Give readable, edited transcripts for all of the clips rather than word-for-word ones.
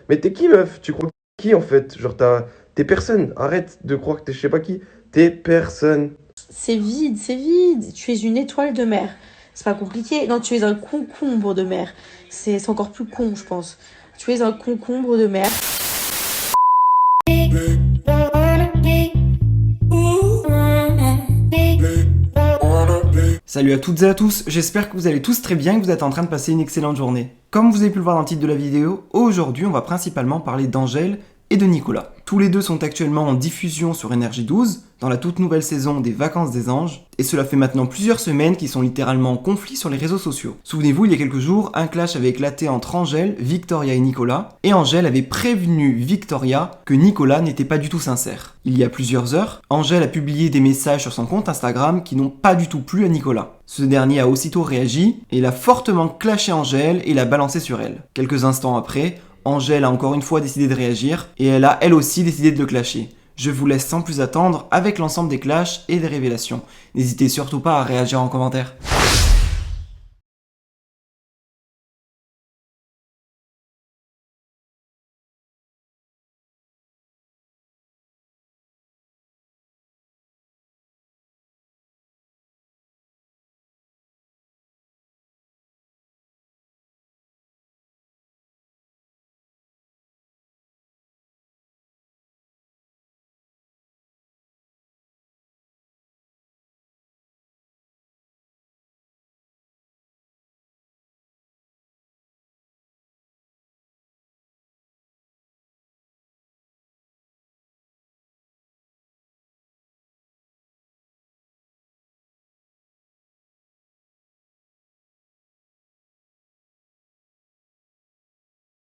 Mais t'es qui, meuf? Tu crois que t'es qui, en fait? Genre, t'es personne. Arrête de croire que t'es je sais pas qui. T'es personne. C'est vide, c'est vide. Tu es une étoile de mer. C'est pas compliqué. Non, tu es un concombre de mer. C'est encore plus con, je pense. Tu es un concombre de mer. Salut à toutes et à tous, j'espère que vous allez tous très bien et que vous êtes en train de passer une excellente journée. Comme vous avez pu le voir dans le titre de la vidéo, aujourd'hui on va principalement parler d'Angèle et de Nicolas. Tous les deux sont actuellement en diffusion sur NRJ12, dans la toute nouvelle saison des Vacances des Anges, et cela fait maintenant plusieurs semaines qu'ils sont littéralement en conflit sur les réseaux sociaux. Souvenez-vous, il y a quelques jours, un clash avait éclaté entre Angèle, Victoria et Nicolas, et Angèle avait prévenu Victoria que Nicolas n'était pas du tout sincère. Il y a plusieurs heures, Angèle a publié des messages sur son compte Instagram qui n'ont pas du tout plu à Nicolas. Ce dernier a aussitôt réagi, et il a fortement clashé Angèle et l'a balancé sur elle. Quelques instants après, Angèle a encore une fois décidé de réagir, et elle a elle aussi décidé de le clasher. Je vous laisse sans plus attendre avec l'ensemble des clashs et des révélations. N'hésitez surtout pas à réagir en commentaire.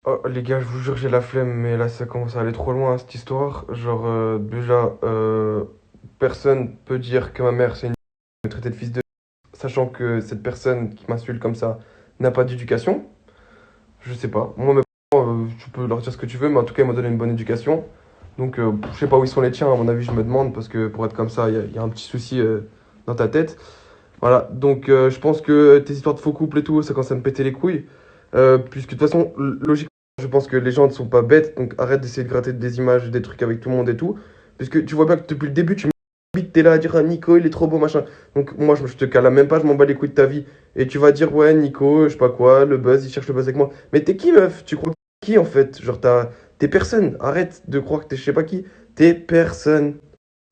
Oh, les gars, je vous jure, j'ai la flemme, mais là, ça commence à aller trop loin, cette histoire. Genre, déjà, personne peut dire que ma mère, c'est une me traiter de fils de... Sachant que cette personne qui m'insulte comme ça n'a pas d'éducation. Je sais pas. Moi, mes parents, tu peux leur dire ce que tu veux, mais en tout cas, ils m'ont donné une bonne éducation. Donc, je sais pas où ils sont les tiens, à mon avis, je me demande, parce que pour être comme ça, il y a un petit souci dans ta tête. Voilà, donc je pense que tes histoires de faux couple et tout, ça commence à me péter les couilles. Puisque de toute façon, logiquement, je pense que les gens ne sont pas bêtes, donc arrête d'essayer de gratter des images, des trucs avec tout le monde et tout. Puisque tu vois bien que depuis le début, tu m'habites, t'es là à dire ah, Nico, il est trop beau, machin. Donc moi, je te cale même pas, je m'en bats les couilles de ta vie. Et tu vas dire ouais, Nico, je sais pas quoi, le buzz, il cherche le buzz avec moi. Mais t'es qui, meuf? Tu crois que t'es qui en fait? Genre, t'es personne. Arrête de croire que t'es je sais pas qui. T'es personne.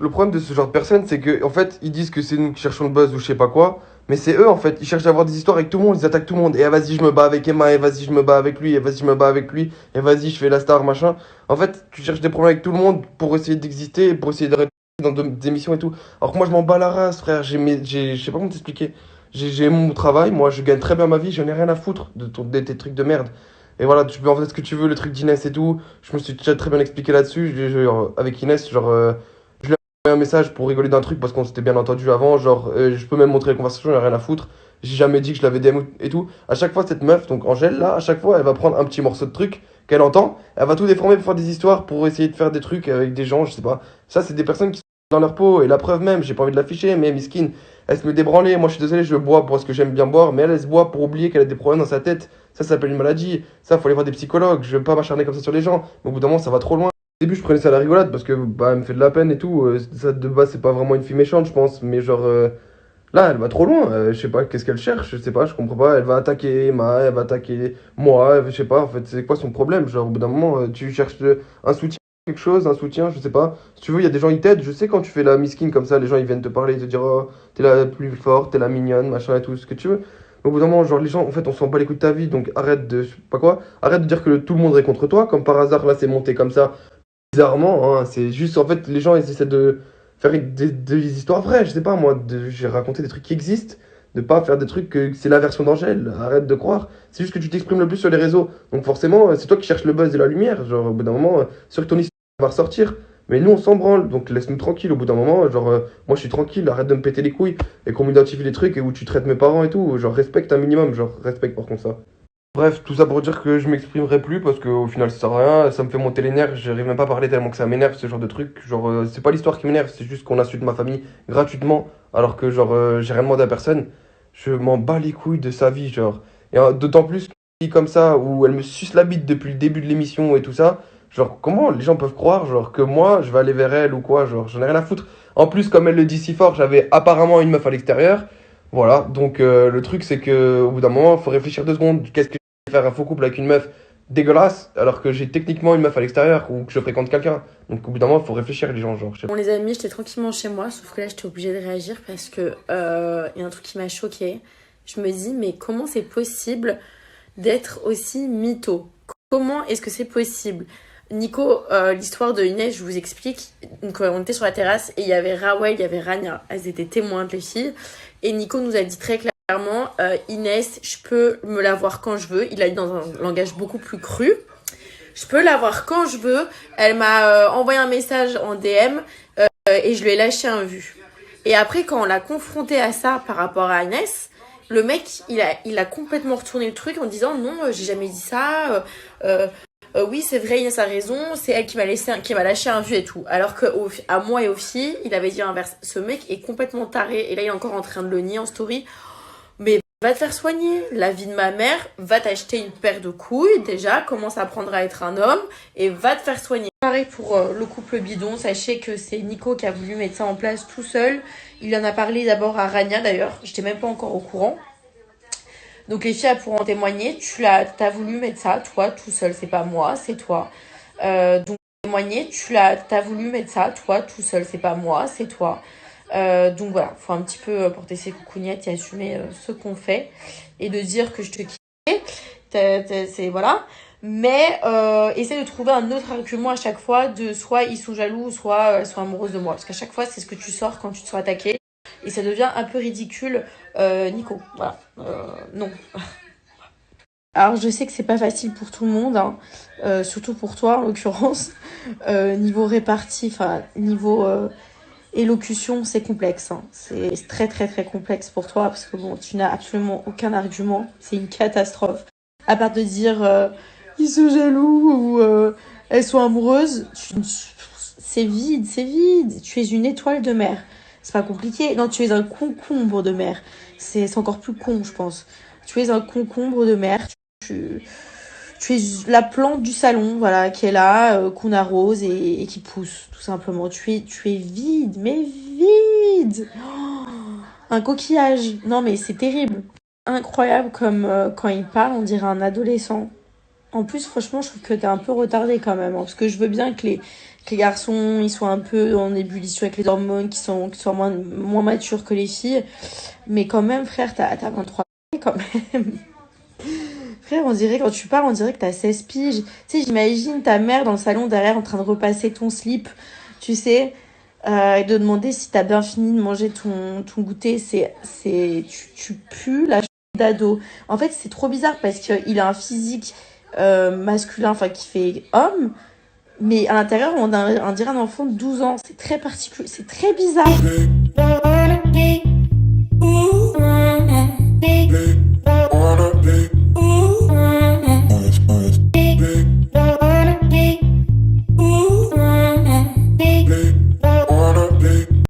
Le problème de ce genre de personnes, c'est que en fait, ils disent que c'est nous qui cherchons le buzz ou je sais pas quoi, mais c'est eux en fait, ils cherchent à avoir des histoires avec tout le monde, ils attaquent tout le monde. Et ah, vas-y, je me bats avec Emma, et vas-y, je me bats avec lui, et vas-y, je me bats avec lui, et vas-y, je fais la star, machin. En fait, tu cherches des problèmes avec tout le monde pour essayer d'exister, pour essayer de rester dans des émissions et tout. Alors que moi, je m'en bats la race, frère, je sais pas comment t'expliquer. J'ai mon travail, moi, je gagne très bien ma vie, j'en ai rien à foutre de tes trucs de merde. Et voilà, tu peux en faire ce que tu veux, le truc d'Inès et tout. Je me suis déjà très bien expliqué là-dessus, avec Inès, genre. Un message pour rigoler d'un truc parce qu'on s'était bien entendu avant. Genre, je peux même montrer les conversations, il a rien à foutre. J'ai jamais dit que je l'avais DM et tout. À chaque fois, cette meuf, donc Angèle, là, à chaque fois, elle va prendre un petit morceau de truc qu'elle entend. Elle va tout déformer pour faire des histoires, pour essayer de faire des trucs avec des gens, je sais pas. Ça, c'est des personnes qui sont dans leur peau. Et la preuve même, j'ai pas envie de l'afficher, mais Miskine, elle se met débranler. Moi, je suis désolé, je bois pour ce que j'aime bien boire, mais elle se boit pour oublier qu'elle a des problèmes dans sa tête. Ça s'appelle une maladie. Ça, faut aller voir des psychologues. Je veux pas m'acharner comme ça sur les gens. Mais au bout d'un moment, ça va trop loin. Au début, je prenais ça à la rigolade parce que bah, elle me fait de la peine et tout. Ça, de base, c'est pas vraiment une fille méchante, je pense. Mais genre, là, elle va trop loin. Je sais pas, qu'est-ce qu'elle cherche? Je sais pas, je comprends pas. Elle va attaquer Emma, elle va attaquer moi. Je sais pas, en fait, c'est quoi son problème? Genre, au bout d'un moment, tu cherches un soutien, quelque chose, un soutien, je sais pas. Si tu veux, il y a des gens, ils t'aident. Je sais quand tu fais la miskine comme ça, les gens, ils viennent te parler, ils te dire, oh, t'es la plus forte, t'es la mignonne, machin et tout, ce que tu veux. Mais au bout d'un moment, genre, les gens, en fait, on s'en bat les couilles de ta vie. Donc, arrête de, je sais pas quoi, arrête de dire que tout le monde est contre toi. Comme par hasard, là, c'est monté comme ça bizarrement, hein, c'est juste en fait les gens ils essaient de faire des histoires vraies, je sais pas moi, j'ai raconté des trucs qui existent, de pas faire des trucs que c'est la version d'Angèle, arrête de croire. C'est juste que tu t'exprimes le plus sur les réseaux. Donc forcément, c'est toi qui cherches le buzz et la lumière, genre au bout d'un moment, sûr que ton histoire va ressortir. Mais nous on s'en branle, donc laisse-nous tranquille au bout d'un moment, genre moi je suis tranquille, arrête de me péter les couilles et qu'on m'identifie les trucs et où tu traites mes parents et tout, genre respecte un minimum, genre respecte par contre ça. Bref, tout ça pour dire que je m'exprimerai plus parce qu'au final ça sert à rien, ça me fait monter les nerfs, j'arrive même pas à parler tellement que ça m'énerve ce genre de truc. Genre, c'est pas l'histoire qui m'énerve, c'est juste qu'on insulte ma famille gratuitement alors que genre j'ai rien demandé à personne. Je m'en bats les couilles de sa vie, genre. Et d'autant plus comme ça, où elle me suce la bite depuis le début de l'émission et tout ça, genre, comment les gens peuvent croire, genre, que moi, je vais aller vers elle ou quoi, genre, j'en ai rien à foutre. En plus, comme elle le dit si fort, j'avais apparemment une meuf à l'extérieur. Voilà, donc le truc, c'est que au bout d'un moment, il faut réfléchir 2 secondes. Qu'est-ce que je vais faire un faux couple avec une meuf dégueulasse, alors que j'ai techniquement une meuf à l'extérieur ou que je fréquente quelqu'un. Donc au bout d'un moment, il faut réfléchir, les gens, genre, je sais pas. Bon les amis, j'étais tranquillement chez moi, sauf que là j'étais obligée de réagir parce que y a un truc qui m'a choquée. Je me dis mais comment c'est possible d'être aussi mytho? Comment est-ce que c'est possible? Nico, l'histoire de Inès, je vous explique. Donc on était sur la terrasse et il y avait Rawel, il y avait Rania. Elles étaient témoins, les filles. Et Nico nous a dit très clairement, Inès, je peux me la voir quand je veux. Il a dit dans un langage beaucoup plus cru. Je peux la voir quand je veux. Elle m'a envoyé un message en DM et je lui ai lâché un vu. Et après, quand on l'a confronté à ça par rapport à Inès, le mec, il a complètement retourné le truc en disant non, j'ai jamais dit ça. Oui, c'est vrai, Inès a raison. C'est elle qui m'a lâché un vu et tout. Alors que à moi et aux filles, il avait dit l'inverse. Ce mec est complètement taré et là, il est encore en train de le nier en story. Mais va te faire soigner. La vie de ma mère, va t'acheter une paire de couilles déjà, commence à apprendre à être un homme et va te faire soigner. Pareil pour le couple bidon, sachez que c'est Nico qui a voulu mettre ça en place tout seul. Il en a parlé d'abord à Rania d'ailleurs, j'étais même pas encore au courant. Donc les filles elles pourront en témoigner, t'as voulu mettre ça toi tout seul, c'est pas moi, c'est toi. Donc témoigner, t'as voulu mettre ça toi tout seul, c'est pas moi, c'est toi. Donc voilà, faut un petit peu porter ses coucougnettes et assumer ce qu'on fait et de dire que je te kiffe. C'est voilà. Mais essaie de trouver un autre argument à chaque fois de soit ils sont jaloux, soit elles sont amoureuses de moi. Parce qu'à chaque fois, c'est ce que tu sors quand tu te sens attaqué. Et ça devient un peu ridicule. Nico, voilà. Non. Alors je sais que c'est pas facile pour tout le monde, hein. Surtout pour toi en l'occurrence. Niveau répartie, enfin niveau élocution, c'est complexe, hein. C'est très très très complexe pour toi parce que bon, tu n'as absolument aucun argument. C'est une catastrophe. À part de dire ils sont jaloux ou elles sont amoureuses, c'est vide, c'est vide. Tu es une étoile de mer. C'est pas compliqué. Non, tu es un concombre de mer. C'est encore plus con, je pense. Tu es un concombre de mer. Tu es la plante du salon, voilà, qui est là, qu'on arrose et qui pousse, tout simplement. Tu es vide, mais vide. Oh, un coquillage. Non, mais c'est terrible. Incroyable comme quand il parle, on dirait un adolescent. En plus, franchement, je trouve que t'es un peu retardé quand même, hein, parce que je veux bien que les garçons, ils soient un peu en ébullition avec les hormones, qui soient moins matures que les filles. Mais quand même, frère, t'as 23 ans quand même. Frère, on dirait, quand tu parles, on dirait que t'as 16 piges. Tu sais, j'imagine ta mère dans le salon derrière en train de repasser ton slip, tu sais, et de demander si t'as bien fini de manger ton goûter. Tu pues la d'ado. En fait, c'est trop bizarre parce qu'il a un physique masculin, enfin qui fait homme, mais à l'intérieur, on dirait un enfant de 12 ans. C'est très particulier, c'est très bizarre.